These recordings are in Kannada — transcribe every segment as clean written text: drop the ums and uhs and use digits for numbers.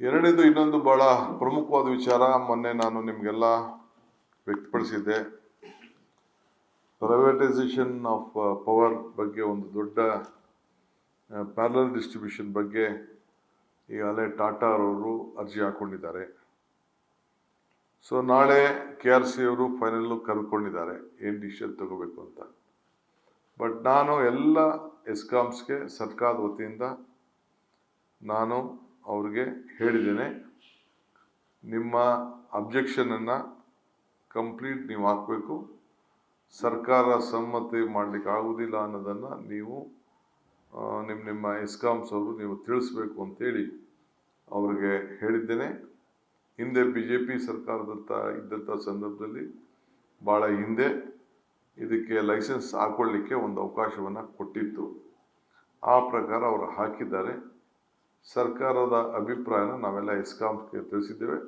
ಎರಡನೇದು ಇನ್ನೊಂದು ಬಹಳ ಪ್ರಮುಖವಾದ ವಿಚಾರ ಮೊನ್ನೆ ನಾನು ನಿಮಗೆಲ್ಲ ವ್ಯಕ್ತಪಡಿಸಿದ್ದೆ. ಪ್ರೈವೇಟೈಸೇಷನ್ ಆಫ್ ಪವರ್ ಬಗ್ಗೆ ಒಂದು ದೊಡ್ಡ ಪ್ಯಾರಲಲ್ ಡಿಸ್ಟ್ರಿಬ್ಯೂಷನ್ ಬಗ್ಗೆ ಈಗಾಗಲೇ ಟಾಟಾ ಅವರು ಅರ್ಜಿ ಹಾಕೊಂಡಿದ್ದಾರೆ. ಸೊ ನಾಳೆ KRC ಅವರು ಫೈನಲ್ ಕರೆದುಕೊಂಡಿದ್ದಾರೆ ಏನು ಡಿಸಿಷನ್ ತಗೋಬೇಕು ಅಂತ. ಬಟ್ ನಾನು ಎಲ್ಲ ಎಸ್ಕಾಮ್ಸ್ಗೆ ಸರ್ಕಾರದ ವತಿಯಿಂದ ನಾನು ಅವ್ರಿಗೆ ಹೇಳಿದ್ದೇನೆ, ನಿಮ್ಮ ಅಬ್ಜೆಕ್ಷನನ್ನು ಕಂಪ್ಲೀಟ್ ನೀವು ಹಾಕಬೇಕು, ಸರ್ಕಾರ ಸಮ್ಮತಿ ಮಾಡಲಿಕ್ಕೆ ಆಗುವುದಿಲ್ಲ ಅನ್ನೋದನ್ನು ನೀವು ನಿಮ್ಮ ಎಸ್ಕಾಮ್ಸ್ ಅವರು ನೀವು ತಿಳಿಸ್ಬೇಕು ಅಂತೇಳಿ ಅವ್ರಿಗೆ ಹೇಳಿದ್ದೇನೆ. ಹಿಂದೆ BJP ಸರ್ಕಾರದಂಥ ಇದ್ದಂಥ ಸಂದರ್ಭದಲ್ಲಿ ಭಾಳ ಹಿಂದೆ ಇದಕ್ಕೆ ಲೈಸೆನ್ಸ್ ಹಾಕೊಳ್ಳಿಕ್ಕೆ ಒಂದು ಅವಕಾಶವನ್ನು ಕೊಟ್ಟಿತ್ತು. ಆ ಪ್ರಕಾರ ಅವರು ಹಾಕಿದ್ದಾರೆ. ಸರ್ಕಾರದ ಅಭಿಪ್ರಾಯನ ನಾವೆಲ್ಲ ಎಸ್ಕಾಮ್ಸ್ಗೆ ತಿಳಿಸಿದ್ದೇವೆ.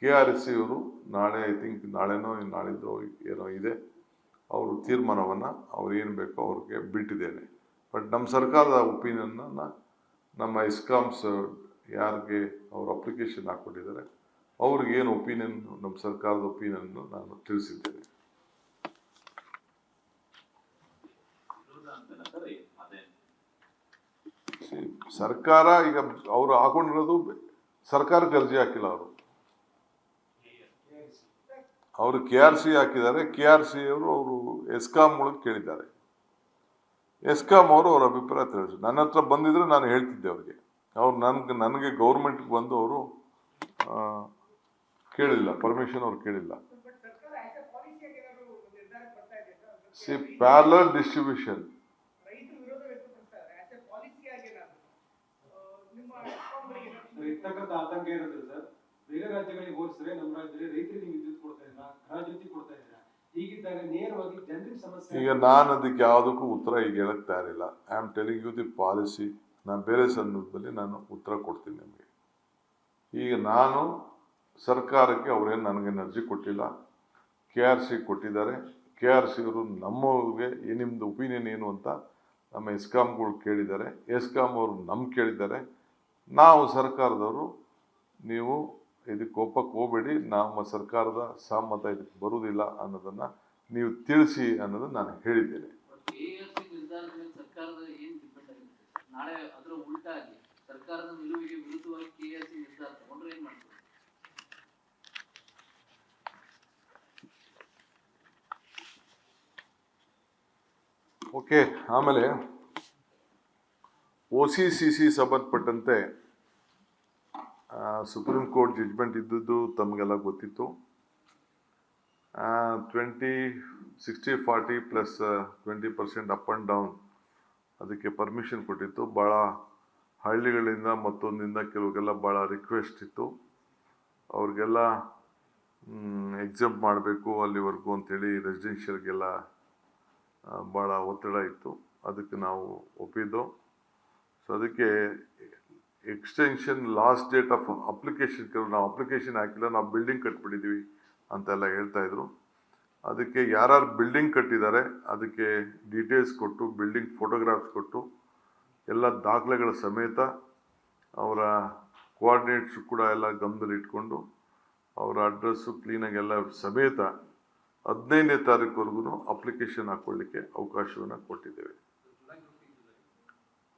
KRC ಅವರು ನಾಳೆ ಐ ಥಿಂಕ್ ನಾಳೆನೋ ನಾಳಿದ್ದು ಏನೋ ಇದೆ, ಅವರು ತೀರ್ಮಾನವನ್ನು ಅವ್ರು ಏನು ಬೇಕೋ ಅವ್ರಿಗೆ ಬಿಟ್ಟಿದ್ದೇನೆ. ಬಟ್ ನಮ್ಮ ಸರ್ಕಾರದ ಒಪಿನಿಯನ್ನ ನಮ್ಮ ಎಸ್ಕಾಮ್ಸ್ ಯಾರಿಗೆ ಅವರು ಅಪ್ಲಿಕೇಶನ್ ಹಾಕ್ಕೊಂಡಿದ್ದಾರೆ ಅವ್ರಿಗೆ ಏನು ಒಪಿನಿಯನ್, ನಮ್ಮ ಸರ್ಕಾರದ ಒಪಿನಿಯನ್ ನಾನು ತಿಳಿಸಿದ್ದೇನೆ. ಸರ್ಕಾರ ಈಗ ಅವರು ಹಾಕೊಂಡಿರೋದು ಸರ್ಕಾರಕ್ಕೆ ಅರ್ಜಿ ಹಾಕಿಲ್ಲ, ಅವರು KRC ಹಾಕಿದ್ದಾರೆ. KRC ಅವರು ಎಸ್ಕಾಮ್ಗಳಿಗೆ ಕೇಳಿದ್ದಾರೆ. ಎಸ್ಕಾಮ್ ಅವರು ಅವ್ರ ಅಭಿಪ್ರಾಯ ತಿಳಿಸಿ ನನ್ನ ಹತ್ರ ಬಂದಿದ್ರೆ ನಾನು ಹೇಳ್ತಿದ್ದೆ ಅವ್ರಿಗೆ. ಅವ್ರು ನನಗೆ ಗೌರ್ಮೆಂಟ್ಗೆ ಬಂದು ಅವರು ಕೇಳಿಲ್ಲ, ಪರ್ಮಿಷನ್ ಅವ್ರು ಕೇಳಿಲ್ಲ. ಪ್ಯಾರಲಲ್ ಡಿಸ್ಟ್ರಿಬ್ಯೂಷನ್ ಆತಂಕ ಇರುತ್ತೆ ಸರ್. ಬೇರೆ ರಾಜ್ಯಗಳಿಗೆ ಹೋಲಿಸಿದ್ರೆ ನಮ್ಮ ರಾಜ್ಯದಲ್ಲಿ ರೈತರಿಗೆ ವಿದ್ಯುತ್ ಕೊಡ್ತಾ ಇಲ್ಲ, ರಾಜ್ಯಕ್ಕೆ ಕೊಡ್ತಾ ಇದ್ದೀರಾ. ಹೀಗಿದ್ದಾಗ ನೇರವಾಗಿ ಜನರಿಗೆ ಸಮಸ್ಯೆ. ಈಗ ನಾನು ಅದಕ್ಕೆ ಯಾವುದಕ್ಕೂ ಉತ್ತರ ಈಗ ಹೇಳಕ್ ತಯಾರಿಲ್ಲ. I am telling you the policy. ನಾನು ಬೇರೆ ಸಂದರ್ಭದಲ್ಲಿ ನಾನು ಉತ್ತರ ಕೊಡ್ತೀನಿ ನಿಮಗೆ. ಈಗ ನಾನು ಸರ್ಕಾರಕ್ಕೆ ಅವರೇನು ನನಗೇನು ಅರ್ಜಿ ಕೊಟ್ಟಿಲ್ಲ, KRC ಕೊಟ್ಟಿದ್ದಾರೆ. KRC ಅವರು ನಮ್ಮವ್ರಿಗೆ ನಿಮ್ಮದು ಒಪಿನಿಯನ್ ಏನು ಅಂತ ನಮ್ಮ ಎಸ್ಕಾಮ್ಗಳು ಕೇಳಿದ್ದಾರೆ. ಎಸ್ಕಾಮ್ ಅವರು ನಮ್ಗೆ ಕೇಳಿದ್ದಾರೆ. ನಾವು ಸರ್ಕಾರದವರು ನೀವು ಇದಕ್ಕೆ ಒಪ್ಪಕ್ಕೆ ಹೋಗಬೇಡಿ, ನಮ್ಮ ಸರ್ಕಾರದ ಸಹಮತ ಇದಕ್ಕೆ ಬರುವುದಿಲ್ಲ ಅನ್ನೋದನ್ನು ನೀವು ತಿಳಿಸಿ ಅನ್ನೋದನ್ನು ನಾನು ಹೇಳಿದ್ದೇನೆ. ಓಕೆ, ಆಮೇಲೆ OCCC ಸಂಬಂಧಪಟ್ಟಂತೆ ಸುಪ್ರೀಂ ಕೋರ್ಟ್ ಜಡ್ಜ್ಮೆಂಟ್ ಇದ್ದದ್ದು ತಮಗೆಲ್ಲ ಗೊತ್ತಿತ್ತು. 60-40 ಪ್ಲಸ್ 20% ಅಪ್ ಆ್ಯಂಡ್ ಡೌನ್ ಅದಕ್ಕೆ ಪರ್ಮಿಷನ್ ಕೊಟ್ಟಿತ್ತು. ಭಾಳ ಹಳ್ಳಿಗಳಿಂದ ಮತ್ತೊಂದಿಂದ ಕೆಲವರಿಗೆಲ್ಲ ಭಾಳ ರಿಕ್ವೆಸ್ಟ್ ಇತ್ತು, ಅವ್ರಿಗೆಲ್ಲ ಎಕ್ಸೆಪ್ಟ್ ಮಾಡಬೇಕು ಅಲ್ಲಿವರೆಗೂ ಅಂಥೇಳಿ. ರೆಸಿಡೆನ್ಷಿಯಲ್ಗೆಲ್ಲ ಭಾಳ ಒತ್ತಡ ಇತ್ತು, ಅದಕ್ಕೆ ನಾವು ಒಪ್ಪಿದ್ದು. ಸೊ ಅದಕ್ಕೆ extension last date of application, ನಾವು ಅಪ್ಲಿಕೇಶನ್ ಹಾಕಿಲ್ಲ, ನಾವು ಬಿಲ್ಡಿಂಗ್ ಕಟ್ಬಿಟ್ಟಿದ್ದೀವಿ ಅಂತೆಲ್ಲ ಹೇಳ್ತಾಯಿದ್ರು. ಅದಕ್ಕೆ ಯಾರ್ಯಾರು ಬಿಲ್ಡಿಂಗ್ ಕಟ್ಟಿದ್ದಾರೆ ಅದಕ್ಕೆ ಡೀಟೇಲ್ಸ್ ಕೊಟ್ಟು, ಬಿಲ್ಡಿಂಗ್ ಫೋಟೋಗ್ರಾಫ್ಸ್ ಕೊಟ್ಟು, ಎಲ್ಲ ದಾಖಲೆಗಳ ಸಮೇತ ಅವರ ಕೋಆರ್ಡಿನೇಟ್ಸು ಕೂಡ ಎಲ್ಲ ಗಮನದಲ್ಲಿ ಇಟ್ಕೊಂಡು ಅವರ ಅಡ್ರೆಸ್ಸು ಕ್ಲೀನಾಗೆಲ್ಲ ಸಮೇತ 15ನೇ ತಾರೀಕುವರೆಗೂ ಅಪ್ಲಿಕೇಶನ್ ಹಾಕ್ಕೊಳ್ಳಿಕ್ಕೆ ಅವಕಾಶವನ್ನು ಕೊಟ್ಟಿದ್ದೇವೆ.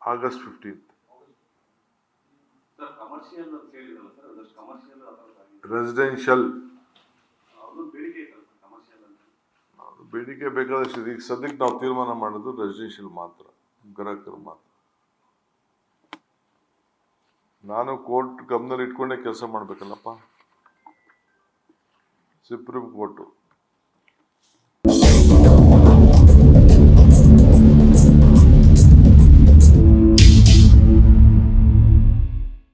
August 15th. ರೆಸಿಡೆನ್ಷಿಯಲ್ ಬೇಡಿಕೆ ಬೇಕಾದಷ್ಟು. ಈಗ ಸದ್ಯಕ್ಕೆ ನಾವು ತೀರ್ಮಾನ ಮಾಡೋದು ರೆಸಿಡೆನ್ಷಿಯಲ್ ಮಾತ್ರ, ಗ್ರಾಹಕರು ಮಾತ್ರ. ನಾನು ಕೋರ್ಟ್ ಗಮನದಲ್ಲಿ ಇಟ್ಕೊಂಡೇ ಕೆಲಸ ಮಾಡಬೇಕಲ್ಲಪ್ಪ, ಸುಪ್ರೀಂ ಕೋರ್ಟು.